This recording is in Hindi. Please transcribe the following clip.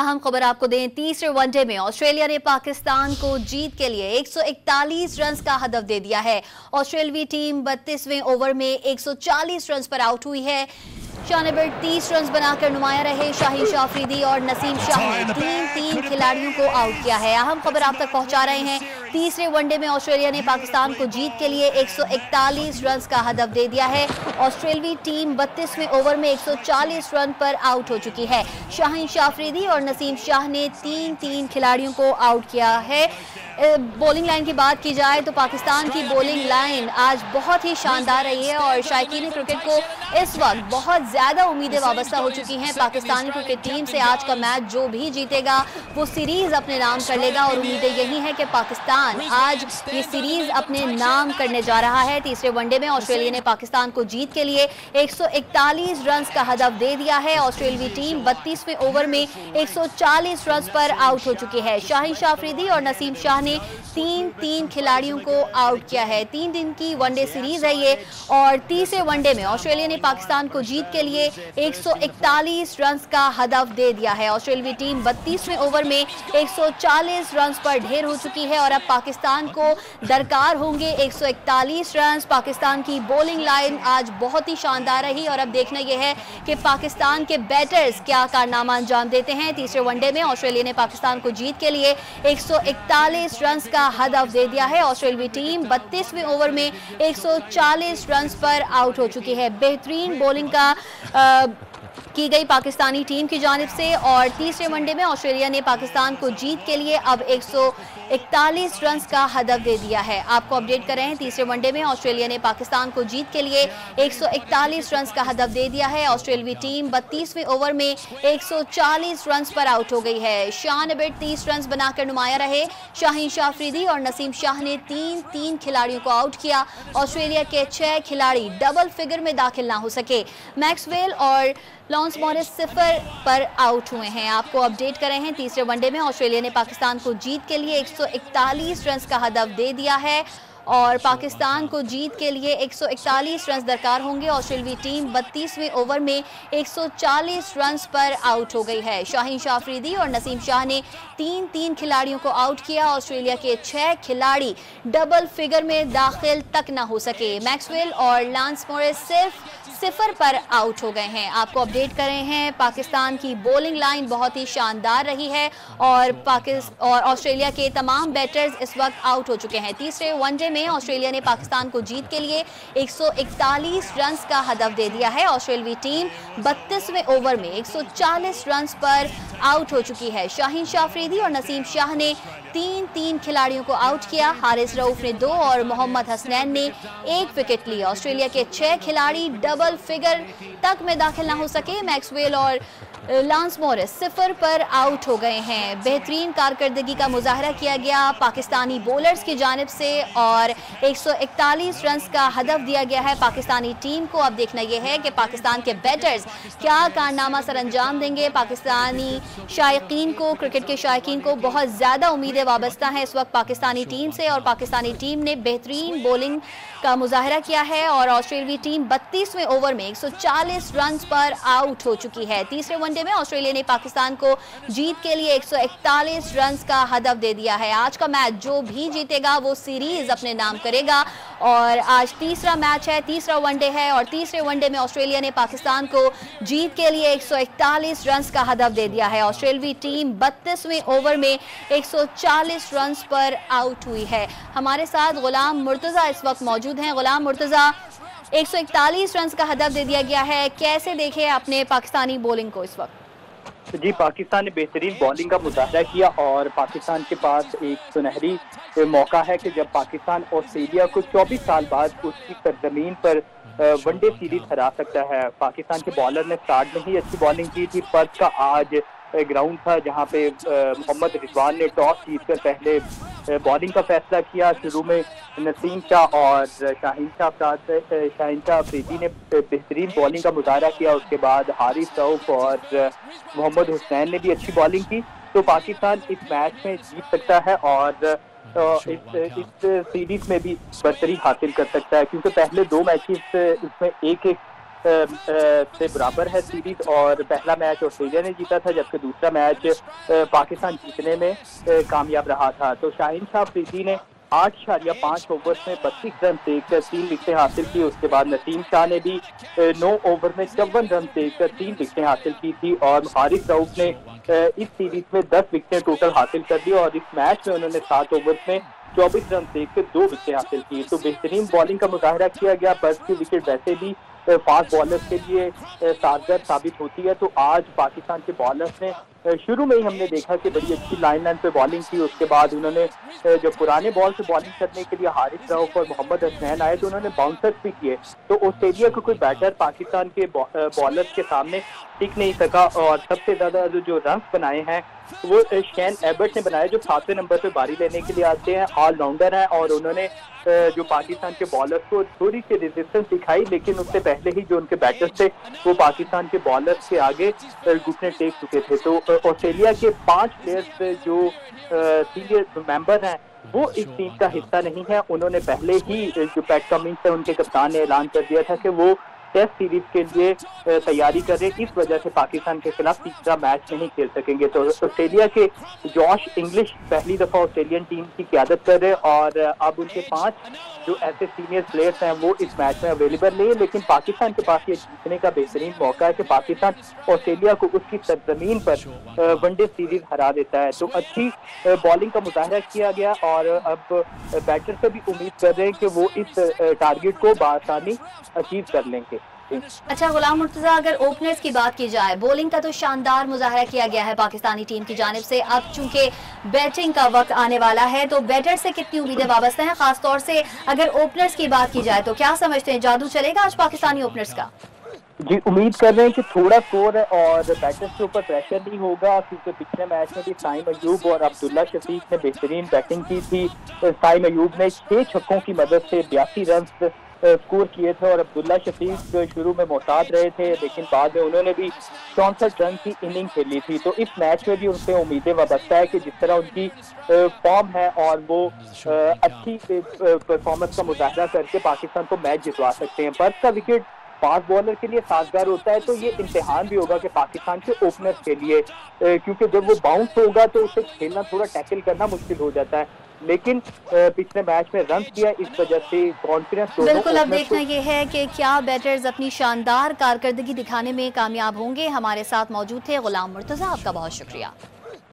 अहम खबर आपको दें, तीसरे वनडे में ऑस्ट्रेलिया ने पाकिस्तान को जीत के लिए 141 रन का हदफ दे दिया है। ऑस्ट्रेलियाई टीम 32वें ओवर में 140 रन पर आउट हुई है। शानबेर 30 रन बनाकर नुमाया रहे। शाहीन शाह अफरीदी और नसीम शाह ने तीन खिलाड़ियों को आउट किया है। अहम खबर आप तक पहुंचा रहे हैं। तीसरे वनडे में ऑस्ट्रेलिया ने पाकिस्तान को जीत के लिए 141 रन का हदफ दे दिया है। ऑस्ट्रेलियाई टीम 32वें ओवर में 140 रन पर आउट हो चुकी है। शाहीन शाह अफरीदी और नसीम शाह ने तीन खिलाड़ियों को आउट किया है। बॉलिंग लाइन की बात की जाए तो पाकिस्तान की बॉलिंग लाइन आज बहुत ही शानदार रही है और शायकीन क्रिकेट को इस वक्त बहुत ज़्यादा उम्मीदें वाबस्ता हो चुकी हैं। पाकिस्तानी क्रिकेट टीम से आज का मैच जो भी जीतेगा वो सीरीज़ अपने नाम कर लेगा और उम्मीदें यही हैं कि पाकिस्तान आज ये सीरीज़ अपने नाम करने जा रहा है। तीसरे वनडे में ऑस्ट्रेलिया ने पाकिस्तान को जीत के लिए 141 रन का हदफ दे दिया है। ऑस्ट्रेलियाई टीम 32वें ओवर में 140 रन पर आउट हो चुकी है। शाहीन शाह अफरीदी और नसीम शाह ने तीन खिलाड़ियों को आउट किया है। 3 दिन की वनडे सीरीज है ये और तीसरे वनडे में ऑस्ट्रेलिया ने पाकिस्तान को जीत के लिए 141 रन का हदफ दे दिया है। ऑस्ट्रेलियाई टीम 32वें ओवर में 140 रन पर ढेर हो चुकी है और अब पाकिस्तान को दरकार होंगे 141 रन। पाकिस्तान की बॉलिंग लाइन आज बहुत ही शानदार रही और अब देखना यह है कि पाकिस्तान के बैटर्स क्या कारनामा अंजाम देते हैं। तीसरे वनडे में ऑस्ट्रेलिया ने पाकिस्तान को जीत के लिए 141 रन का हदफ दे दिया है। ऑस्ट्रेलियाई टीम 32वें ओवर में 140 रन पर आउट हो चुकी है। बेहतरीन बॉलिंग की गई पाकिस्तानी टीम की जानिब से और तीसरे वनडे में ऑस्ट्रेलिया ने पाकिस्तान को जीत के लिए अब 141 रन का हदफ दे दिया है। आपको अपडेट कर रहे हैं, तीसरे वनडे में ऑस्ट्रेलिया ने पाकिस्तान को जीत के लिए 141 रन का हदफ दे दिया है। ऑस्ट्रेलियाई टीम 32वें ओवर में 140 रन पर आउट हो गई है। शानबेर 30 रन बनाकर नुमाया रहे। शाहीन शाह अफरीदी और नसीम शाह ने तीन खिलाड़ियों को आउट किया। ऑस्ट्रेलिया के 6 खिलाड़ी डबल फिगर में दाखिल ना हो सके। मैक्सवेल और लॉन्स मॉरिस 0 पर आउट हुए हैं। आपको अपडेट कर रहे हैं, तीसरे वनडे में ऑस्ट्रेलिया ने पाकिस्तान को जीत के लिए 141 रन का हदफ दे दिया है और पाकिस्तान को जीत के लिए 141 रन दरकार होंगे। ऑस्ट्रेलियाई टीम 32वें ओवर में 140 रन पर आउट हो गई है। शाहीन शाह अफरीदी और नसीम शाह ने तीन खिलाड़ियों को आउट किया। ऑस्ट्रेलिया के 6 खिलाड़ी डबल फिगर में दाखिल तक ना हो सके। मैक्सवेल और लॉन्स मॉरिस सिर्फ 0 पर आउट हो गए हैं। आपको अपडेट कर रहे हैं, पाकिस्तान की बॉलिंग लाइन बहुत ही शानदार रही है और ऑस्ट्रेलिया के तमाम बैटर्स इस वक्त आउट हो चुके हैं। तीसरे वनडे में ऑस्ट्रेलिया ने पाकिस्तान को जीत के लिए 141 रन का हदफ दे दिया है। ऑस्ट्रेलियाई टीम 32वें ओवर में 140 रन पर आउट हो चुकी है। शाहीन शाह अफरीदी और नसीम शाह ने तीन खिलाड़ियों को आउट किया। हारिस रऊफ ने 2 और मोहम्मद हसनैन ने 1 विकेट ली। ऑस्ट्रेलिया के 6 खिलाड़ी डबल फिगर तक में दाखिल ना हो सके। मैक्सवेल और लॉन्स मॉरिस 0 पर आउट हो गए हैं। बेहतरीन कारकर्दगी का मुजाहरा किया गया पाकिस्तानी बॉलर्स की जानिब से और 141 रन का हदफ दिया गया है पाकिस्तानी टीम को। अब देखना यह है कि पाकिस्तान के बैटर्स क्या कारनामा सर अंजाम देंगे। पाकिस्तानी शायकीन को, क्रिकेट के शायकीन को बहुत ज़्यादा उम्मीदें वाबस्ता हैं इस वक्त पाकिस्तानी टीम से और पाकिस्तानी टीम ने बेहतरीन बॉलिंग का मुजाहरा किया है और ऑस्ट्रेलियाई टीम 32वें ओवर में 140 रन पर आउट हो चुकी है। तीसरे वनडे में ऑस्ट्रेलिया ने पाकिस्तान को जीत के लिए 141 रन का हदफ दे दिया है। आज का मैच जो भी जीतेगा वो सीरीज अपने नाम करेगा और आज तीसरा मैच है, तीसरा वनडे है और तीसरे वनडे में ऑस्ट्रेलिया ने पाकिस्तान को जीत के लिए 141 रन का हदफ दे दिया है। ऑस्ट्रेलियाई टीम 32वें ओवर में 140 रन पर आउट हुई है। हमारे साथ गुलाम मुर्तज़ा इस वक्त मौजूद हैं। गुलाम मुर्तज़ा, 141 रन का हदफ दे दिया गया है, कैसे देखे आपने पाकिस्तानी बॉलिंग को इस वक्त? जी, पाकिस्तान ने बेहतरीन बॉलिंग का मुजाहरा किया और पाकिस्तान के पास एक सुनहरी मौका है कि जब पाकिस्तान ऑस्ट्रेलिया को 24 साल बाद उसकी सरजमीन पर वनडे सीरीज हरा सकता है। पाकिस्तान के बॉलर ने स्टार्ट में ही अच्छी बॉलिंग की थी। पर्थ का आज ग्राउंड था जहां पे मोहम्मद रिजवान ने टॉस जीतकर पहले बॉलिंग का फैसला किया। शुरू में नसीम शाह और शाहीन शाह अफरीदी ने बेहतरीन बॉलिंग का मुजाहरा किया। उसके बाद हारिस रऊफ और मोहम्मद हुसैन ने भी अच्छी बॉलिंग की। तो पाकिस्तान इस मैच में जीत सकता है और इस सीरीज में भी बरतरी हासिल कर सकता है क्योंकि पहले 2 मैचेस इसमें 1-1 से बराबर है सीरीज, और पहला मैच ऑस्ट्रेलिया ने जीता था जबकि दूसरा मैच पाकिस्तान जीतने में कामयाब रहा था। तो शाहीन शाह अफरीदी ने 8.5 ओवर में 32 रन देकर 3 विकेटें हासिल की। उसके बाद नसीम शाह ने भी 9 ओवर में 54 रन देकर 3 विकेटें हासिल की थी, और हारिस रऊफ ने इस सीरीज में 10 विकेटें टोटल हासिल कर दी, और इस मैच में उन्होंने 7 ओवर में 24 रन देकर 2 विकेटें हासिल की। तो बेहतरीन बॉलिंग का मुजाहरा किया गया। पर्थ की विकेट वैसे भी फास्ट बॉलर्स के लिए कारगर साबित होती है। तो आज पाकिस्तान के बॉलर्स ने शुरू में ही हमने देखा कि बड़ी अच्छी लाइन पे बॉलिंग की। उसके बाद उन्होंने जब पुराने बॉल से बॉलिंग करने के लिए हारिस रऊफ और मोहम्मद हसनैन आए तो उन्होंने बाउंसर्स भी किए। तो ऑस्ट्रेलिया को कोई बैटर पाकिस्तान के बॉलर्स के सामने टिक नहीं सका, और सबसे ज्यादा जो रन बनाए हैं वो शेन एबर्ट ने बनाया, जो 7वें नंबर पे बारी लेने के लिए आते हैं, ऑलराउंडर हैं, और उन्होंने जो पाकिस्तान के बॉलर्स को थोड़ी सी रेजिस्टेंस दिखाई, लेकिन उससे पहले ही जो उनके बैटर्स थे वो पाकिस्तान के बॉलर्स के आगे घुटने टेक चुके थे। तो ऑस्ट्रेलिया के 5 प्लेयर्स जो सीनियर मेंबर हैं वो इस टीम का हिस्सा नहीं है। उन्होंने पहले ही जो पैट कमिंस है उनके कप्तान ने ऐलान कर दिया था कि वो टेस्ट सीरीज के लिए तैयारी कर रहे, इस वजह से पाकिस्तान के खिलाफ तीसरा मैच नहीं खेल सकेंगे। तो ऑस्ट्रेलिया के जॉश इंग्लिश पहली दफा ऑस्ट्रेलियन टीम की क़यादत कर रहे, और अब उनके 5 जो ऐसे सीनियर प्लेयर्स हैं वो इस मैच में अवेलेबल नहीं है। लेकिन पाकिस्तान के पास ये जीतने का बेहतरीन मौका है कि पाकिस्तान ऑस्ट्रेलिया को उसकी सरजमीन पर वनडे सीरीज हरा देता है। तो अच्छी बॉलिंग का मुजाहरा किया गया, और अब बैटर से भी उम्मीद कर रहे हैं कि वो इस टारगेट को बआसानी अचीव कर लेंगे। अच्छा गुलाम मुर्तजा, अगर ओपनर्स की बात की जाए, बॉलिंग का तो शानदार मुजाहरा किया गया है पाकिस्तानी टीम की जानिब से। अब चूंकि बैटिंग का वक्त आने वाला है तो बैटर से कितनी उम्मीदें वाबस्ता हैं, खासतौर से अगर ओपनर्स की बात की जाए तो क्या समझते हैं, जादू चलेगा आज पाकिस्तानी ओपनर्स का? जी, उम्मीद कर रहे हैं कि थोड़ा स्कोर है और बैटर्स के ऊपर प्रेशर नहीं होगा, क्योंकि पिछले मैच में भी साइम अयूब और अब्दुल्ला शफीक ने बेहतरीन बैटिंग की थी। साइम अयूब ने 6 छक्कों की मदद से 82 रन स्कोर किए थे, और अब्दुल्ला शफीक शुरू में मोहताज रहे थे, लेकिन बाद में उन्होंने भी 64 रन की इनिंग खेली थी। तो इस मैच में भी उनसे उम्मीदें वाबस्ता है कि जिस तरह उनकी फॉर्म है और वो अच्छी परफॉर्मेंस का मुजाहरा करके पाकिस्तान को मैच जितवा सकते हैं। पर्थ का विकेट फास्ट बॉलर के लिए साजगार होता है, तो ये इम्तिहान भी होगा कि पाकिस्तान के ओपनर्स के लिए, क्योंकि जब वो बाउंस होगा तो उसे खेलना थोड़ा टैकल करना मुश्किल हो जाता है। लेकिन पिछले मैच में रन किया, इस वजह से कॉन्फिडेंस बिल्कुल। अब देखना ये है कि क्या बैटर्स अपनी शानदार कारकर्दगी दिखाने में कामयाब होंगे। हमारे साथ मौजूद थे गुलाम मुर्तजा, आपका बहुत शुक्रिया।